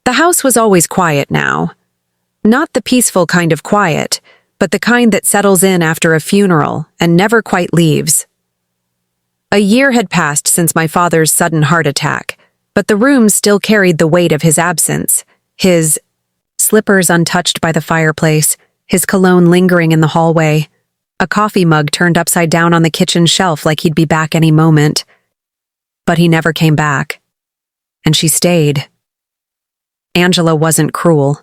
The house was always quiet now. Not the peaceful kind of quiet, but the kind that settles in after a funeral and never quite leaves. A year had passed since my father's sudden heart attack, but the room still carried the weight of his absence, his slippers untouched by the fireplace, his cologne lingering in the hallway, a coffee mug turned upside down on the kitchen shelf like he'd be back any moment. But he never came back. And she stayed. Angela wasn't cruel.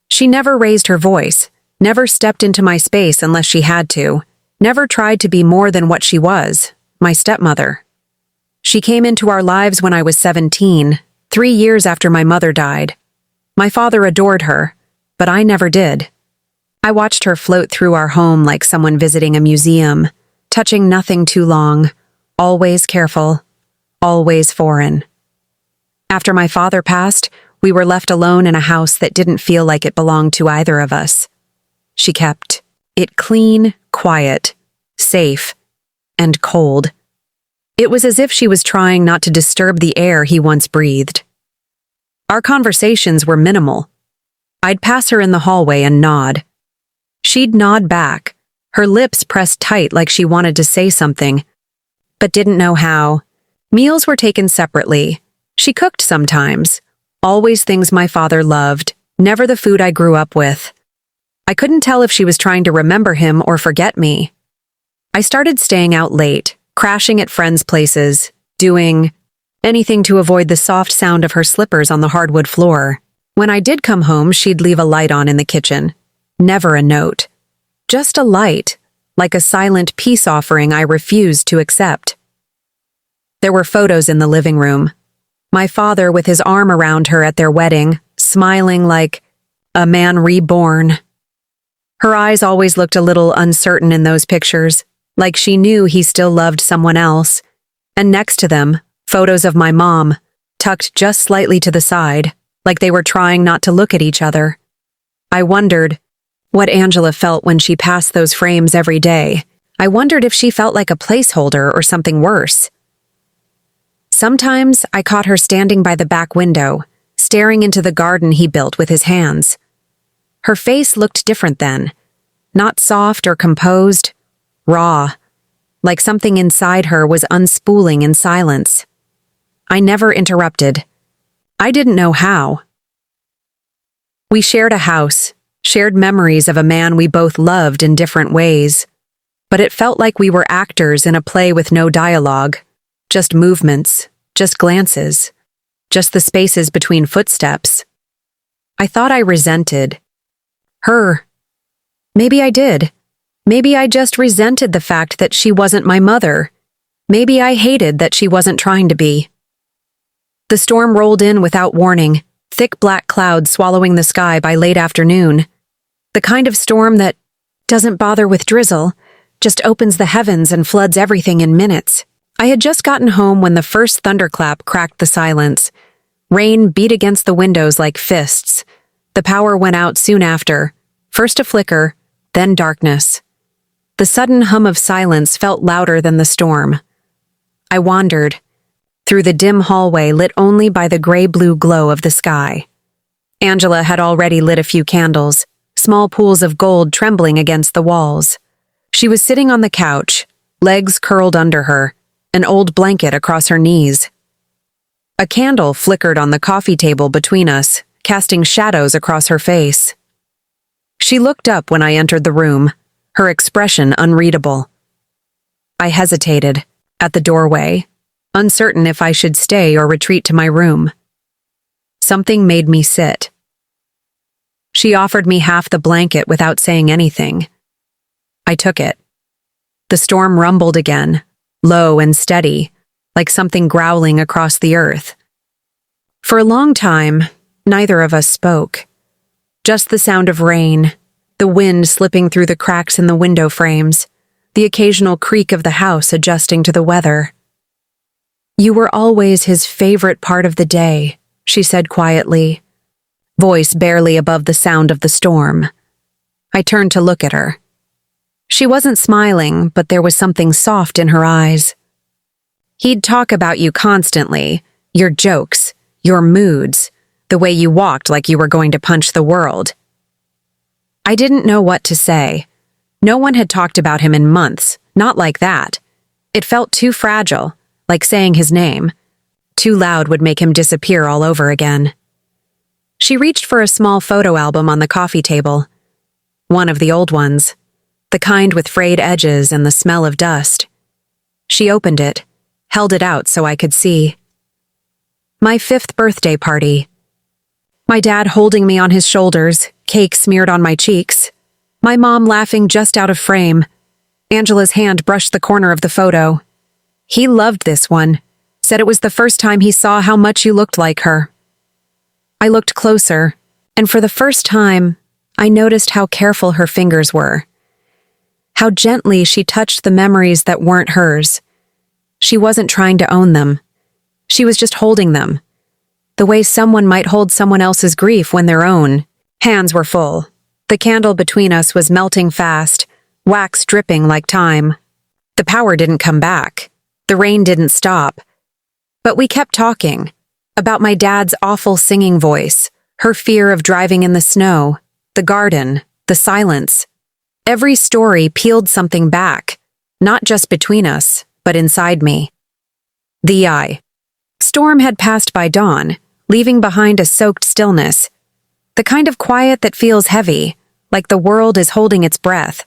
She never raised her voice, never stepped into my space unless she had to, never tried to be more than what she was, my stepmother. She came into our lives when I was 17, 3 years after my mother died. My father adored her, but I never did. I watched her float through our home like someone visiting a museum, touching nothing too long, always careful, always foreign. After my father passed, we were left alone in a house that didn't feel like it belonged to either of us. She kept it clean, quiet, safe, and cold. It was as if she was trying not to disturb the air he once breathed. Our conversations were minimal. I'd pass her in the hallway and nod. She'd nod back, her lips pressed tight like she wanted to say something, but didn't know how. Meals were taken separately. She cooked sometimes, always things my father loved, never the food I grew up with. I couldn't tell if she was trying to remember him or forget me. I started staying out late, crashing at friends' places, doing anything to avoid the soft sound of her slippers on the hardwood floor. When I did come home, she'd leave a light on in the kitchen. Never a note. Just a light, like a silent peace offering I refused to accept. There were photos in the living room. My father with his arm around her at their wedding, smiling like a man reborn. Her eyes always looked a little uncertain in those pictures, like she knew he still loved someone else. And next to them, photos of my mom, tucked just slightly to the side, like they were trying not to look at each other. I wondered what Angela felt when she passed those frames every day. I wondered if she felt like a placeholder or something worse. Sometimes I caught her standing by the back window, staring into the garden he built with his hands. Her face looked different then, not soft or composed, raw, like something inside her was unspooling in silence. I never interrupted. I didn't know how. We shared a house, shared memories of a man we both loved in different ways, but it felt like we were actors in a play with no dialogue, just movements, just glances, just the spaces between footsteps. I thought I resented her. Maybe I did. Maybe I just resented the fact that she wasn't my mother. Maybe I hated that she wasn't trying to be. The storm rolled in without warning, thick black clouds swallowing the sky by late afternoon. The kind of storm that doesn't bother with drizzle, just opens the heavens and floods everything in minutes. I had just gotten home when the first thunderclap cracked the silence. Rain beat against the windows like fists. The power went out soon after, first a flicker, then darkness. The sudden hum of silence felt louder than the storm. I wandered through the dim hallway lit only by the gray-blue glow of the sky. Angela had already lit a few candles, small pools of gold trembling against the walls. She was sitting on the couch, legs curled under her, an old blanket across her knees. A candle flickered on the coffee table between us, casting shadows across her face. She looked up when I entered the room, her expression unreadable. I hesitated, at the doorway, uncertain if I should stay or retreat to my room. Something made me sit. She offered me half the blanket without saying anything. I took it. The storm rumbled again, low and steady, like something growling across the earth. For a long time, neither of us spoke. Just the sound of rain, the wind slipping through the cracks in the window frames, the occasional creak of the house adjusting to the weather. "You were always his favorite part of the day," she said quietly, voice barely above the sound of the storm. I turned to look at her. She wasn't smiling, but there was something soft in her eyes. "He'd talk about you constantly, your jokes, your moods, The way you walked like you were going to punch the world." I didn't know what to say. No one had talked about him in months, not like that. It felt too fragile, like saying his name. Too loud would make him disappear all over again. She reached for a small photo album on the coffee table. One of the old ones. The kind with frayed edges and the smell of dust. She opened it, held it out so I could see. My 5th birthday party. My dad holding me on his shoulders, cake smeared on my cheeks. My mom laughing just out of frame. Angela's hand brushed the corner of the photo. He loved this one, said it was the first time he saw how much you looked like her. I looked closer, and for the first time, I noticed how careful her fingers were. How gently she touched the memories that weren't hers. She wasn't trying to own them. She was just holding them. The way someone might hold someone else's grief when their own hands were full. The candle between us was melting fast, wax dripping like time. The power didn't come back. The rain didn't stop. But we kept talking. About my dad's awful singing voice, her fear of driving in the snow, the garden, the silence. Every story peeled something back, not just between us, but inside me. The eye. Storm had passed by dawn, leaving behind a soaked stillness. The kind of quiet that feels heavy, like the world is holding its breath.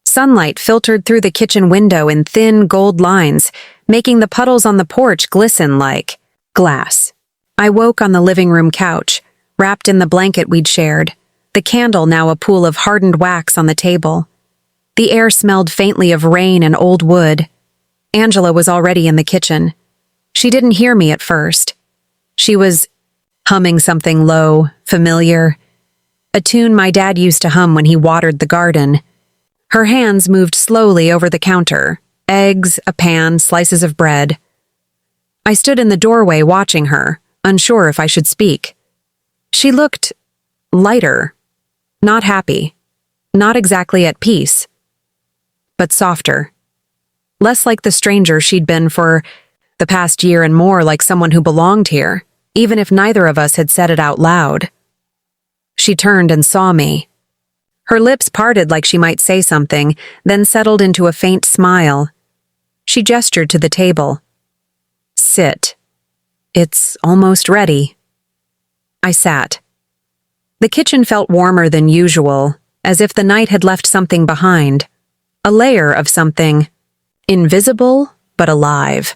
Sunlight filtered through the kitchen window in thin gold lines, making the puddles on the porch glisten like glass. I woke on the living room couch, wrapped in the blanket we'd shared, the candle now a pool of hardened wax on the table. The air smelled faintly of rain and old wood. Angela was already in the kitchen. She didn't hear me at first. She was humming something low, familiar, a tune my dad used to hum when he watered the garden. Her hands moved slowly over the counter, eggs, a pan, slices of bread. I stood in the doorway watching her, unsure if I should speak. She looked lighter, not happy, not exactly at peace, but softer. Less like the stranger she'd been for the past year and more like someone who belonged here, even if neither of us had said it out loud. She turned and saw me. Her lips parted like she might say something, then settled into a faint smile. She gestured to the table. "Sit. It's almost ready." I sat. The kitchen felt warmer than usual, as if the night had left something behind. A layer of something. Invisible, but alive.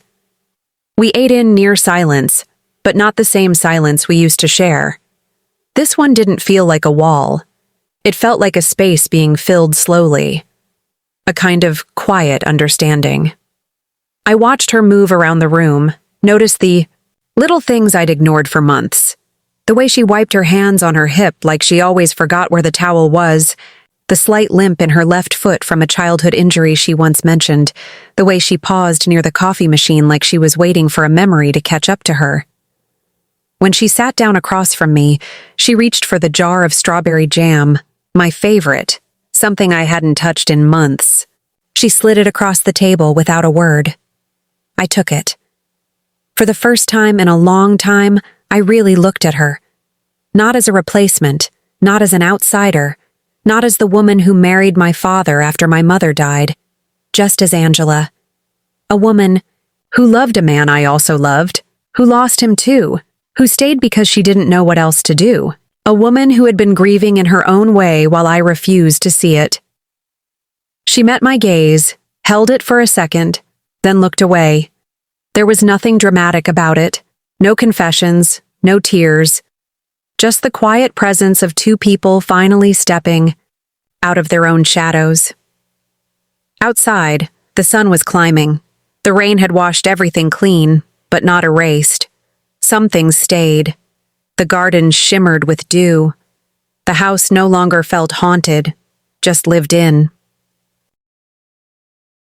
We ate in near silence, but not the same silence we used to share. This one didn't feel like a wall. It felt like a space being filled slowly. A kind of quiet understanding. I watched her move around the room, noticed the little things I'd ignored for months. The way she wiped her hands on her hip like she always forgot where the towel was, the slight limp in her left foot from a childhood injury she once mentioned, the way she paused near the coffee machine like she was waiting for a memory to catch up to her. When she sat down across from me, she reached for the jar of strawberry jam, my favorite, something I hadn't touched in months. She slid it across the table without a word. I took it. For the first time in a long time, I really looked at her. Not as a replacement, not as an outsider, not as the woman who married my father after my mother died, just as Angela. A woman who loved a man I also loved, who lost him too, who stayed because she didn't know what else to do. A woman who had been grieving in her own way while I refused to see it. She met my gaze, held it for a second, then looked away. There was nothing dramatic about it. No confessions, no tears. Just the quiet presence of two people finally stepping out of their own shadows. Outside, the sun was climbing. The rain had washed everything clean, but not erased. Some things stayed. The garden shimmered with dew. The house no longer felt haunted, just lived in.